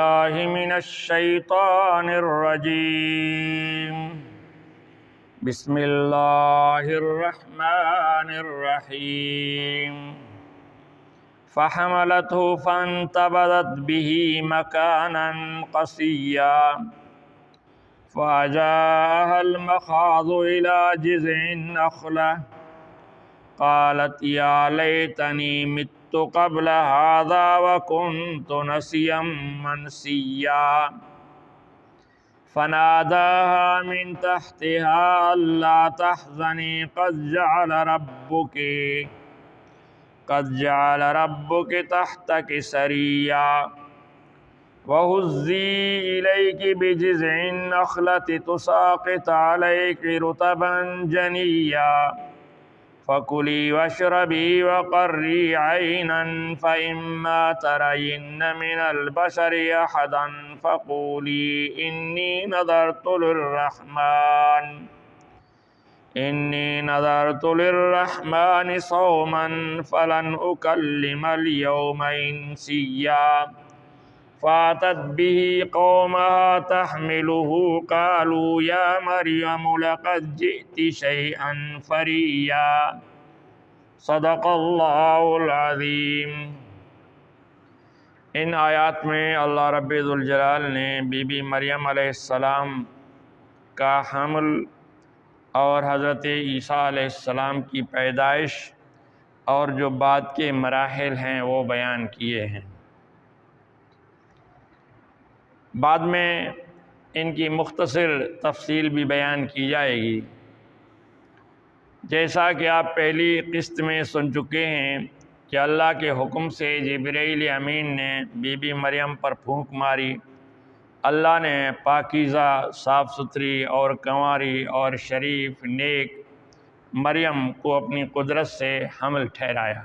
بالله من الشيطان الرجيم. بسم الله الرحمن الرحيم. فحملته فانتبذت به مكانا قصيا فأجاءها المخاض إلى جذع النخلة قالت يا ليتني مت قبل هذا وكنت نسيا منسيا فناداها من تحتها ألا تحزني قد جعل ربك تحتك سريا وهزي إليك بجذع النخلة تساقط عليك رطبا جنيا فكلي واشربي وقري عينا فإما ترين من البشر أحدا فقولي إني نذرت للرحمن صوما فلن أكلم اليوم إنسيا فأتت به قومها تحمله قالوا يا مريم لقد جئت شيئا فريا صدق اللہ العظیم۔ ان آیات میں اللہ رب ذوالجلال نے بی بی مریم علیہ السلام کا حمل اور حضرت عیسیٰ علیہ السلام کی پیدائش اور جو بعد کے مراحل ہیں وہ بیان کیے ہیں۔ بعد میں ان کی مختصر تفصیل بھی بیان کی جائے گی۔ جیسا کہ آپ پہلی قسط میں سن چکے ہیں کہ اللہ کے حکم سے جبرائیل امین نے بی بی مریم پر پھونک ماری۔ اللہ نے پاکیزہ، صاف ستھری اور کنواری اور شریف نیک مریم کو اپنی قدرت سے حمل ٹھہرایا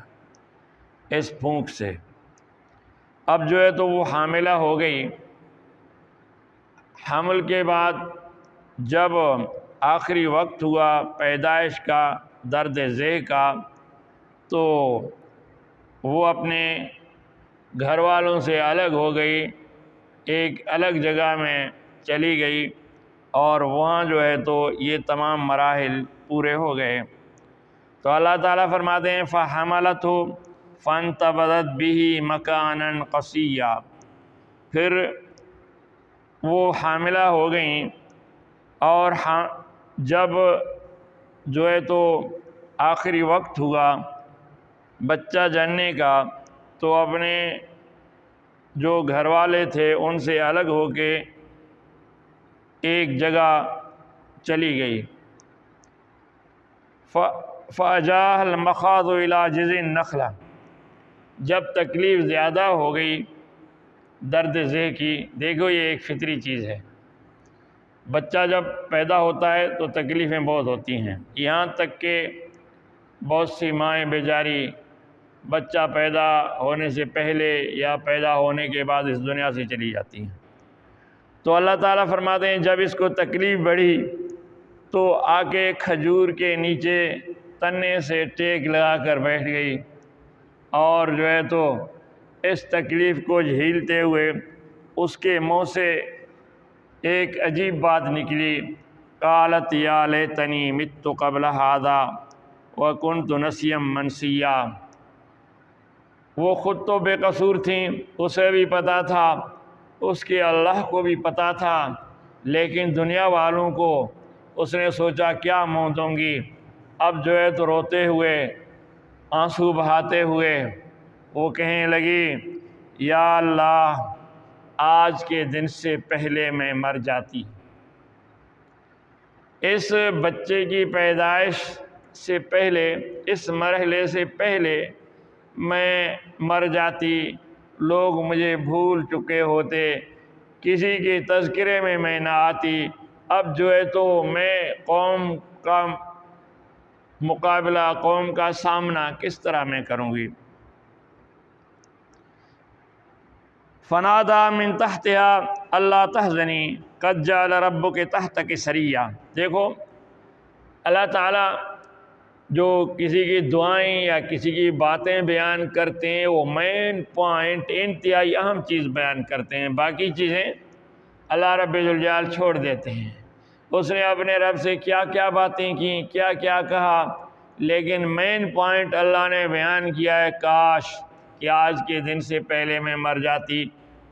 اس پھونک سے۔ اب جو ہے تو وہ حاملہ ہو گئی۔ حمل کے بعد جب آخری وقت ہوا پیدائش کا، درد ذہ کا، تو وہ اپنے گھر والوں سے الگ ہو گئی، ایک الگ جگہ میں چلی گئی، اور وہاں جو ہے تو یہ تمام مراحل پورے ہو گئے۔ تو اللہ تعالیٰ فرماتے ہیں فَحَمَلَتْهُ فَانْتَبَذَتْ بِهِ مَكَانًا قَصِيًّا، پھر وہ حاملہ ہو گئیں، اور جب جو ہے تو آخری وقت ہوا بچہ جننے کا، تو اپنے جو گھر والے تھے ان سے الگ ہو کے ایک جگہ چلی گئی۔ فَأَجَاهَا الْمَخَاضُ إِلَى جِذْعِ النَّخْلَةِ، جب تکلیف زیادہ ہو گئی درد ذہ کی۔ دیکھو یہ ایک فطری چیز ہے، بچہ جب پیدا ہوتا ہے تو تکلیفیں بہت ہوتی ہیں، یہاں تک کہ بہت سی مائیں بیچاری بچہ پیدا ہونے سے پہلے یا پیدا ہونے کے بعد اس دنیا سے چلی جاتی ہیں۔ تو اللہ تعالیٰ فرماتے ہیں جب اس کو تکلیف بڑھی تو آ کے کھجور کے نیچے تنے سے ٹیک لگا کر بیٹھ گئی، اور جو ہے تو اس تکلیف کو جھیلتے ہوئے اس کے منہ سے ایک عجیب بات نکلی، قالت یا لیتنی مت قبل ھذا وکنت نسیا منسیا۔ وہ خود تو بے قصور تھیں، اسے بھی پتہ تھا، اس کے اللہ کو بھی پتہ تھا، لیکن دنیا والوں کو اس نے سوچا کیا منہ دوں گی۔ اب جو ہے تو روتے ہوئے، آنسو بہاتے ہوئے وہ کہنے لگی یا اللہ، آج کے دن سے پہلے میں مر جاتی، اس بچے کی پیدائش سے پہلے، اس مرحلے سے پہلے میں مر جاتی، لوگ مجھے بھول چکے ہوتے، کسی کے تذکرے میں نہ آتی۔ اب جو ہے تو میں قوم کا مقابلہ، قوم کا سامنا کس طرح میں کروں گی۔ فنادا من تحتها اللہ تحزنی قد جعل ربک تحتک سریا۔ دیکھو اللہ تعالیٰ جو کسی کی دعائیں یا کسی کی باتیں بیان کرتے ہیں وہ مین پوائنٹ انتہائی اہم چیز بیان کرتے ہیں، باقی چیزیں اللہ رب الجلال چھوڑ دیتے ہیں۔ اس نے اپنے رب سے کیا کیا باتیں کیں، کیا کیا کہا، لیکن مین پوائنٹ اللہ نے بیان کیا ہے، کاش کہ آج کے دن سے پہلے میں مر جاتی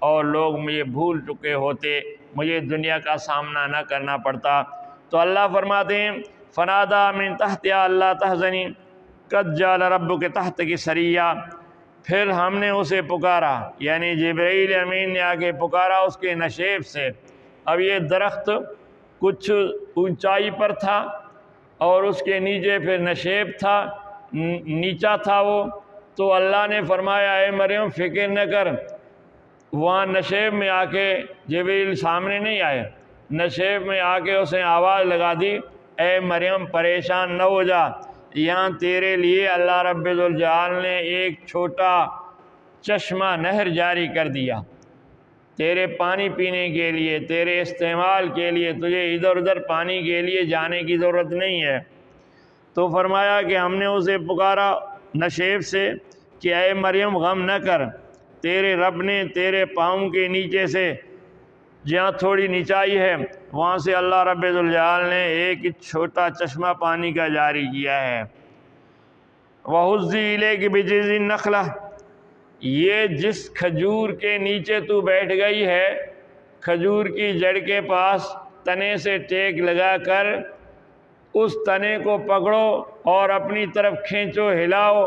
اور لوگ مجھے بھول چکے ہوتے، مجھے دنیا کا سامنا نہ کرنا پڑتا۔ تو اللہ فرماتے ہیں فنادا من تحتہا اللہ تحزنی قد جعل ربک تحتک سریا، پھر ہم نے اسے پکارا، یعنی جبرائیل امین نے آ کے پکارا اس کے نشیب سے۔ اب یہ درخت کچھ اونچائی پر تھا اور اس کے نیچے پھر نشیب تھا، نیچا تھا وہ، تو اللہ نے فرمایا اے مریم فکر نہ کر، وہاں نشیب میں آ کے جبرائیل سامنے نہیں آئے، نشیب میں آ کے اس نے آواز لگا دی اے مریم پریشان نہ ہو جا، یہاں تیرے لیے اللہ رب الجلال نے ایک چھوٹا چشمہ نہر جاری کر دیا، تیرے پانی پینے کے لیے، تیرے استعمال کے لیے، تجھے ادھر ادھر پانی کے لیے جانے کی ضرورت نہیں ہے۔ تو فرمایا کہ ہم نے اسے پکارا نشیب سے کہ اے مریم غم نہ کر، تیرے رب نے تیرے پاؤں کے نیچے سے جہاں تھوڑی نچائی ہے وہاں سے اللہ رب الجلال نے ایک چھوٹا چشمہ پانی کا جاری کیا ہے۔ وَهُزِّي إِلَيْكِ بِجِذْعِ النَّخْلَةِ، یہ جس کھجور کے نیچے تو بیٹھ گئی ہے، کھجور کی جڑ کے پاس تنے سے ٹیک لگا کر اس تنے کو پکڑو اور اپنی طرف کھینچو، ہلاؤ،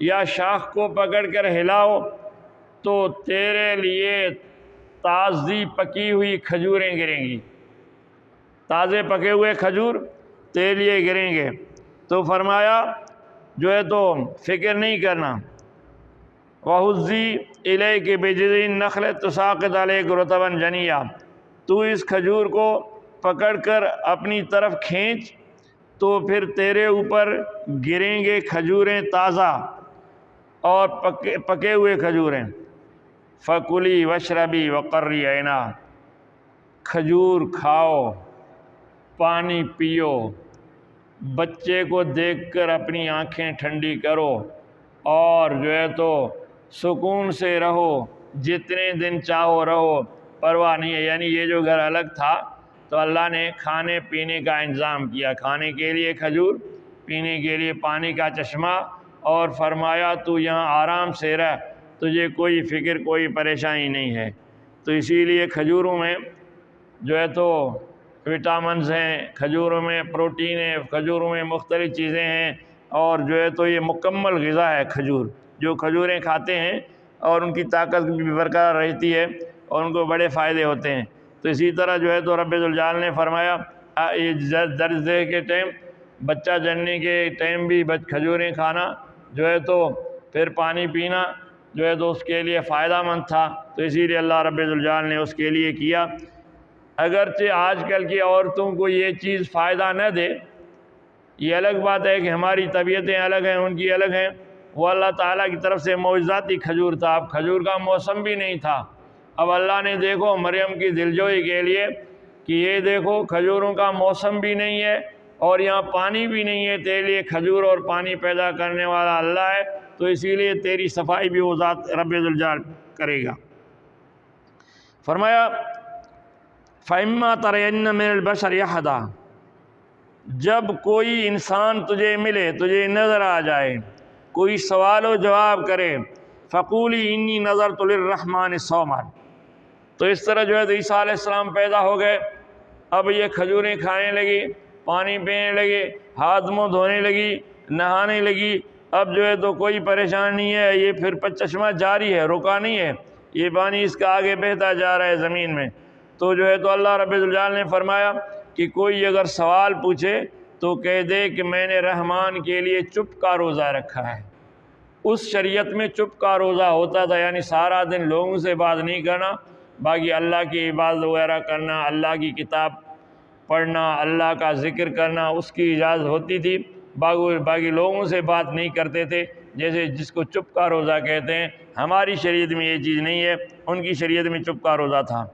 یا شاخ کو پکڑ کر ہلاؤ تو تیرے لیے تازی پکی ہوئی کھجوریں گریں گی، تازے پکے ہوئے کھجور تیرے لیے گریں گے۔ تو فرمایا جو ہے تو فکر نہیں کرنا، وَهُزِّي إِلَيْكِ بِجِذْعِ النَّخْلَةِ تُسَاقِطْ عَلَيْكَ رُطَبًا جَنِيًّا، تو اس کھجور کو پکڑ کر اپنی طرف کھینچ تو پھر تیرے اوپر گریں گے کھجوریں تازہ اور پکے ہوئے کھجوریں۔ فَكُلِي وَاشْرَبِي وَقَرِّي عَيْنًا، کھجور کھاؤ، پانی پیو، بچے کو دیکھ کر اپنی آنکھیں ٹھنڈی کرو، اور جو ہے تو سکون سے رہو، جتنے دن چاہو رہو، پرواہ نہیں ہے۔ یعنی یہ جو گھر الگ تھا تو اللہ نے کھانے پینے کا انتظام کیا، کھانے کے لیے کھجور، پینے کے لیے پانی کا چشمہ، اور فرمایا تو یہاں آرام سے رہ، تجھے کوئی فکر کوئی پریشانی نہیں ہے۔ تو اسی لیے کھجوروں میں جو ہے تو وٹامنز ہیں، کھجوروں میں پروٹین ہے، کھجوروں میں مختلف چیزیں ہیں، اور جو ہے تو یہ مکمل غذا ہے کھجور، جو کھجوریں کھاتے ہیں اور ان کی طاقت بھی برقرار رہتی ہے اور ان کو بڑے فائدے ہوتے ہیں۔ تو اسی طرح جو ہے تو رب الجلال نے فرمایا درس دے کے ٹائم، بچہ جننے کے ٹائم بھی کھجوریں کھانا جو ہے تو پھر پانی پینا جو ہے تو اس کے لیے فائدہ مند تھا، تو اسی لیے اللہ رب الجلال نے اس کے لیے کیا۔ اگرچہ آج کل کی عورتوں کو یہ چیز فائدہ نہ دے، یہ الگ بات ہے کہ ہماری طبیعتیں الگ ہیں، ان کی الگ ہیں، وہ اللہ تعالیٰ کی طرف سے معجزاتی کھجور تھا، اب کھجور کا موسم بھی نہیں تھا۔ اب اللہ نے دیکھو مریم کی دلجوئی کے لیے کہ یہ دیکھو کھجوروں کا موسم بھی نہیں ہے اور یہاں پانی بھی نہیں ہے، تیرے لیے کھجور اور پانی پیدا کرنے والا اللہ ہے، تو اسی لیے تیری صفائی بھی وہ ذات رب الجلال کرے گا۔ فرمایا فَإِمَّا تَرَيَنَّ مِنَ الْبَشَرِ أَحَدًا، جب کوئی انسان تجھے ملے، تجھے نظر آ جائے، کوئی سوال و جواب کرے، فَقُولِي إِنِّي نَذَرْتُ لِلرَّحْمَٰنِ صَوْمًا، تو اس طرح جو ہے تو عیسیٰ علیہ السلام پیدا ہو گئے، اب یہ کھجوریں کھانے لگی، پانی پینے لگے، ہاتھ منہ دھونے لگی، نہانے لگی، اب جو ہے تو کوئی پریشان نہیں ہے، یہ پھر چشمہ جاری ہے، رکا نہیں ہے، یہ پانی اس کا آگے بہتا جا رہا ہے زمین میں۔ تو جو ہے تو اللہ رب الجلال نے فرمایا کہ کوئی اگر سوال پوچھے تو کہہ دے کہ میں نے رحمان کے لیے چپ کا روزہ رکھا ہے۔ اس شریعت میں چپ کا روزہ ہوتا تھا، یعنی سارا دن لوگوں سے بات نہیں کرنا، باقی اللہ کی عبادت وغیرہ کرنا، اللہ کی کتاب پڑھنا، اللہ کا ذکر کرنا، اس کی اجازت ہوتی تھی، باقی لوگوں سے بات نہیں کرتے تھے، جیسے جس کو چپ کا روزہ کہتے ہیں۔ ہماری شریعت میں یہ چیز نہیں ہے، ان کی شریعت میں چپ کا روزہ تھا۔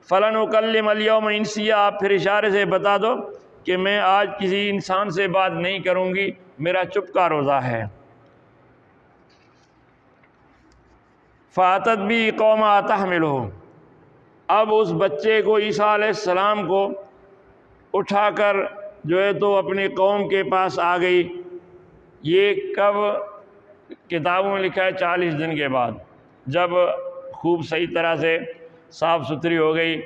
فَلَنُكَلِّمَ الْيَوْمَ إِنسِيًّا، آپ پھر اشارے سے بتا دو کہ میں آج کسی انسان سے بات نہیں کروں گی، میرا چپ کا روزہ ہے۔ فاتت بھی قوم تحملہ، اب اس بچے کو عیسیٰ علیہ السلام کو اٹھا کر جو ہے تو اپنی قوم کے پاس آ گئی۔ یہ کب کتابوں میں لکھا ہے 40 دن کے بعد، جب خوب صحیح طرح سے صاف ستھری ہو گئی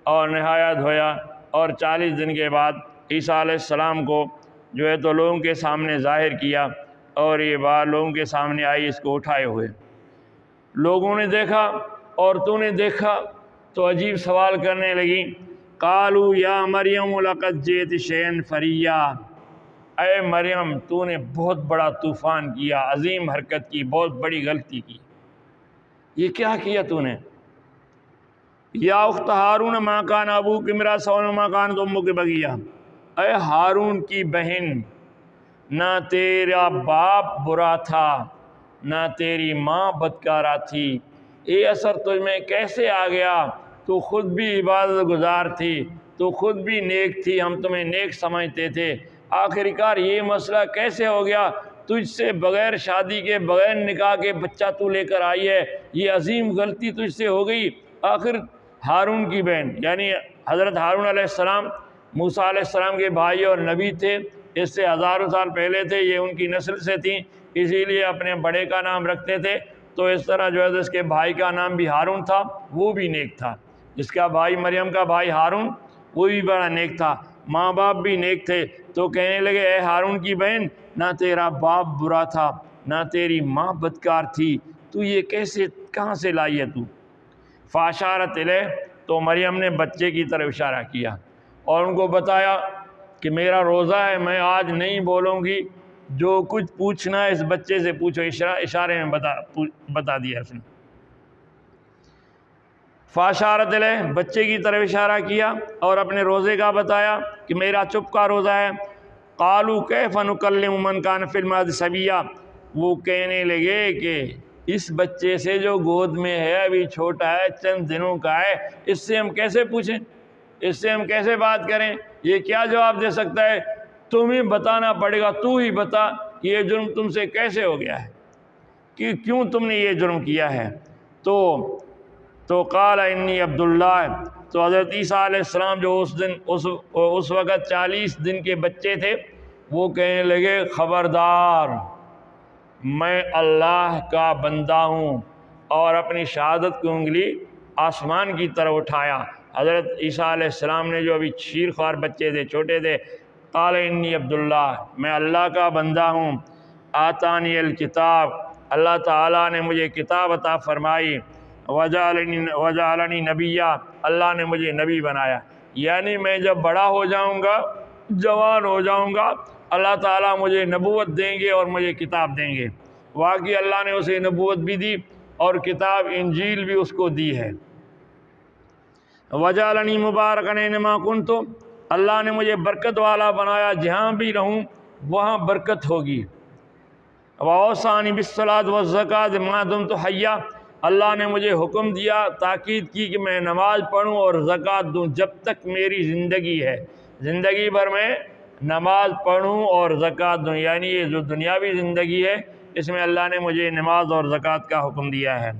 اور نہایا دھویا، اور 40 دن کے بعد عیسیٰ علیہ السلام کو جو ہے تو لوگوں کے سامنے ظاہر کیا، اور یہ بات لوگوں کے سامنے آئی اس کو اٹھائے ہوئے۔ لوگوں نے دیکھا، عورتوں نے دیکھا تو عجیب سوال کرنے لگیں، قالوا یا مریم لقد جئت شیئا فریا، اے مریم تو نے بہت بڑا طوفان کیا، عظیم حرکت کی، بہت بڑی غلطی کی، یہ کیا کیا تو نے؟ یا اخت ہارون ما کان ابوک امرأ سوء وما کانت امک بغیہ، اے ہارون کی بہن، نہ تیرا باپ برا تھا نہ تیری ماں بدکارہ تھی، یہ اثر تجھ میں کیسے آ گیا؟ تو خود بھی عبادت گزار تھی، تو خود بھی نیک تھی، ہم تمہیں نیک سمجھتے تھے، آخرکار یہ مسئلہ کیسے ہو گیا؟ تجھ سے بغیر شادی کے، بغیر نکاح کے بچہ تو لے کر آئی ہے، یہ عظیم غلطی تجھ سے ہو گئی۔ آخر ہارون کی بہن یعنی حضرت ہارون علیہ السلام موسیٰ علیہ السلام کے بھائی اور نبی تھے، اس سے ہزاروں سال پہلے تھے، یہ ان کی نسل سے تھیں، اسی لیے اپنے بڑے کا نام رکھتے تھے۔ تو اس طرح جو ہے اس کے بھائی کا نام بھی ہارون تھا، وہ بھی نیک تھا، اس کا بھائی مریم کا بھائی ہارون وہ بھی بڑا نیک تھا، ماں باپ بھی نیک تھے۔ تو کہنے لگے اے ہارون کی بہن، نہ تیرا باپ برا تھا نہ تیری ماں بدکار تھی، تو یہ کیسے کہاں سے لائی ہے تو؟ فاشارت الیہ، تو مریم نے بچے کی طرف اشارہ کیا اور ان کو بتایا کہ میرا روزہ ہے، میں آج نہیں بولوں گی، جو کچھ پوچھنا ہے اس بچے سے پوچھو، اشارے میں بتا دیا اس نے۔ فاشارت الیہ، بچے کی طرف اشارہ کیا اور اپنے روزے کا بتایا کہ میرا چپ کا روزہ ہے۔ قالوا کیف نکلم من کان فی المہد صبیا، وہ کہنے لگے کہ اس بچے سے جو گود میں ہے، ابھی چھوٹا ہے، چند دنوں کا ہے، اس سے ہم کیسے پوچھیں، اس سے ہم کیسے بات کریں، یہ کیا جواب دے سکتا ہے؟ تمہیں بتانا پڑے گا، تو ہی بتا کہ یہ جرم تم سے کیسے ہو گیا ہے، کہ کیوں تم نے یہ جرم کیا ہے؟ تو قال انی عبداللہ، تو حضرت عیسیٰ علیہ السلام جو اس وقت 40 دن کے بچے تھے، وہ کہنے لگے خبردار، میں اللہ کا بندہ ہوں، اور اپنی شہادت کی انگلی آسمان کی طرف اٹھایا۔ حضرت عیسیٰ علیہ السلام نے جو ابھی شیر خوار بچے تھے، چھوٹے تھے، قال انی عبداللہ، میں اللہ کا بندہ ہوں، آتانی الکتاب، اللہ تعالیٰ نے مجھے کتاب عطا فرمائی، وجعلنی نبیہ، اللہ نے مجھے نبی بنایا، یعنی میں جب بڑا ہو جاؤں گا، جوان ہو جاؤں گا، اللہ تعالیٰ مجھے نبوت دیں گے اور مجھے کتاب دیں گے۔ واقعی اللہ نے اسے نبوت بھی دی اور کتاب انجیل بھی اس کو دی ہے۔ وجعلنی مبارکا اینما کنت، اللہ نے مجھے برکت والا بنایا، جہاں بھی رہوں وہاں برکت ہوگی۔ واوصانی بالصلاۃ والزکوٰۃ ما دمت حیا، اللہ نے مجھے حکم دیا، تاکید کی کہ میں نماز پڑھوں اور زکوٰۃ دوں جب تک میری زندگی ہے، زندگی بھر میں نماز پڑھوں اور زکوٰۃ دوں، یعنی یہ جو دنیاوی زندگی ہے اس میں اللہ نے مجھے نماز اور زکوٰۃ کا حکم دیا ہے۔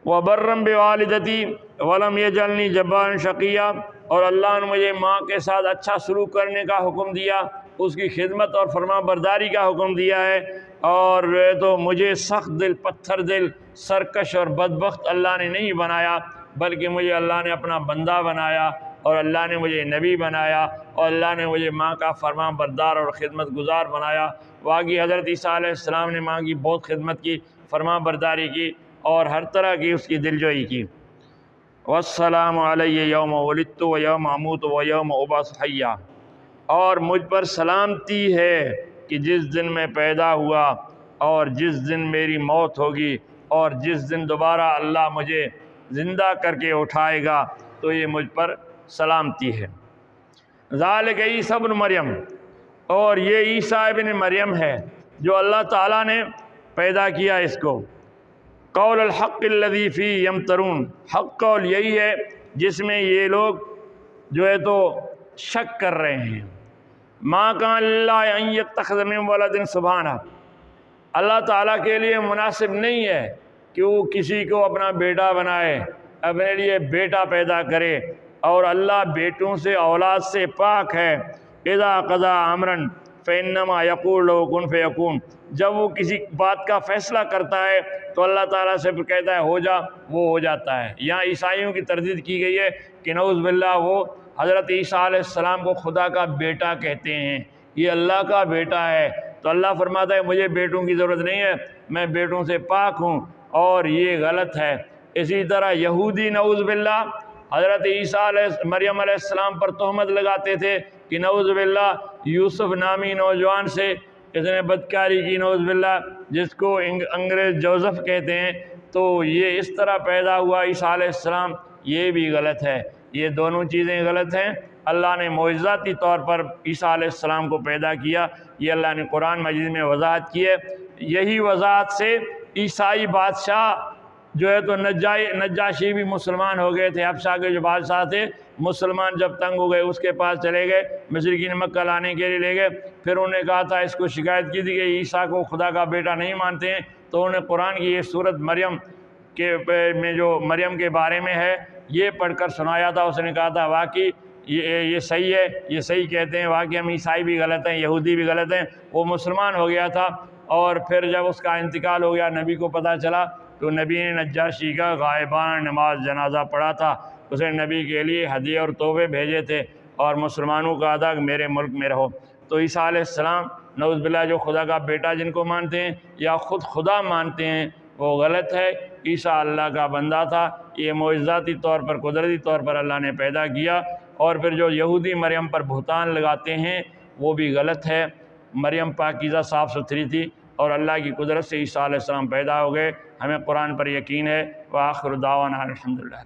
وَبَرًّا بِوَالِدَتِی وَلَمْ يَجْعَلْنِی جَبَّارًا شَقِیًّا، اور اللہ نے مجھے ماں کے ساتھ اچھا سلوک کرنے کا حکم دیا، اس کی خدمت اور فرما برداری کا حکم دیا ہے، اور تو مجھے سخت دل، پتھر دل، سرکش اور بدبخت اللہ نے نہیں بنایا، بلکہ مجھے اللہ نے اپنا بندہ بنایا، اور اللہ نے مجھے نبی بنایا، اور اللہ نے مجھے ماں کا فرما بردار اور خدمت گزار بنایا۔ واقعی حضرت عیسیٰ علیہ السلام نے ماں کی بہت خدمت کی، فرما برداری کی، اور ہر طرح کی اس کی دلجوئی کی۔ والسلام علی یوم ولدت و یوم اموت و یوم ابعث حیا، اور مجھ پر سلامتی ہے کہ جس دن میں پیدا ہوا اور جس دن میری موت ہوگی اور جس دن دوبارہ اللہ مجھے زندہ کر کے اٹھائے گا، تو یہ مجھ پر سلامتی ہے۔ ذالک عیسیٰ ابن مریم، اور یہ عیسیٰ ابن مریم ہے جو اللہ تعالیٰ نے پیدا کیا اس کو۔ قول الحق الذی فیہ یمترون، حق قول یہی ہے جس میں یہ لوگ جو ہے تو شک کر رہے ہیں۔ ما کان للہ ان یتخذ من ولد سبحانہ، اللہ تعالیٰ کے لیے مناسب نہیں ہے کہ وہ کسی کو اپنا بیٹا بنائے، اپنے لیے بیٹا پیدا کرے، اور اللہ بیٹوں سے اولاد سے پاک ہے۔ اذا قضى امرا فانما یقول له کن فیکون، جب وہ کسی بات کا فیصلہ کرتا ہے تو اللہ تعالیٰ سے کہتا ہے ہو جا، وہ ہو جاتا ہے۔ یہاں عیسائیوں کی تردید کی گئی ہے کہ نعوذ باللہ وہ حضرت عیسیٰ علیہ السلام کو خدا کا بیٹا کہتے ہیں، یہ اللہ کا بیٹا ہے۔ تو اللہ فرماتا ہے مجھے بیٹوں کی ضرورت نہیں ہے، میں بیٹوں سے پاک ہوں، اور یہ غلط ہے۔ اسی طرح یہودی نعوذ باللہ حضرت مریم علیہ السلام پر تہمت لگاتے تھے کہ نعوذ باللہ یوسف نامی نوجوان سے اس نے بدکاری کی نعوذ باللہ، جس کو انگریز جوزف کہتے ہیں، تو یہ اس طرح پیدا ہوا عیسیٰ علیہ السلام، یہ بھی غلط ہے۔ یہ دونوں چیزیں غلط ہیں۔ اللہ نے معجزاتی طور پر عیسیٰ علیہ السلام کو پیدا کیا، یہ اللہ نے قرآن مجید میں وضاحت کی ہے۔ یہی وضاحت سے عیسائی بادشاہ جو ہے تو نجاشی بھی مسلمان ہو گئے تھے، حبشہ کے جو بادشاہ تھے، مسلمان جب تنگ ہو گئے اس کے پاس چلے گئے، مشرکین مکہ لانے کے لیے لے گئے، پھر انہوں نے کہا تھا، اس کو شکایت کی تھی کہ عیسیٰ کو خدا کا بیٹا نہیں مانتے ہیں، تو انہوں نے قرآن کی یہ صورت مریم میں جو مریم کے بارے میں ہے یہ پڑھ کر سنایا تھا۔ اس نے کہا تھا واقعی یہ صحیح ہے، یہ صحیح کہتے ہیں، واقعی ہم عیسائی بھی غلط ہیں، یہودی بھی غلط ہیں۔ وہ مسلمان ہو گیا تھا، اور پھر جب اس کا انتقال ہو گیا، نبی کو پتہ چلا، تو نبی نے نجاشی کا غائبانہ نماز جنازہ پڑھا تھا، اس نے نبی کے لیے ہدیے اور تحفے بھیجے تھے، اور مسلمانوں کا کہا کہ میرے ملک میں رہو۔ تو عیسیٰ علیہ السلام نعوذ باللہ جو خدا کا بیٹا جن کو مانتے ہیں یا خود خدا مانتے ہیں، وہ غلط ہے۔ عیسیٰ اللہ کا بندہ تھا، یہ معجزاتی طور پر قدرتی طور پر اللہ نے پیدا کیا۔ اور پھر جو یہودی مریم پر بہتان لگاتے ہیں وہ بھی غلط ہے۔ مریم پاکیزہ صاف ستھری تھی، اور اللہ کی قدرت سے عیسیٰ علیہ السلام پیدا ہو گئے۔ ہمیں قرآن پر یقین ہے۔ وآخر دعوانا الحمدللہ۔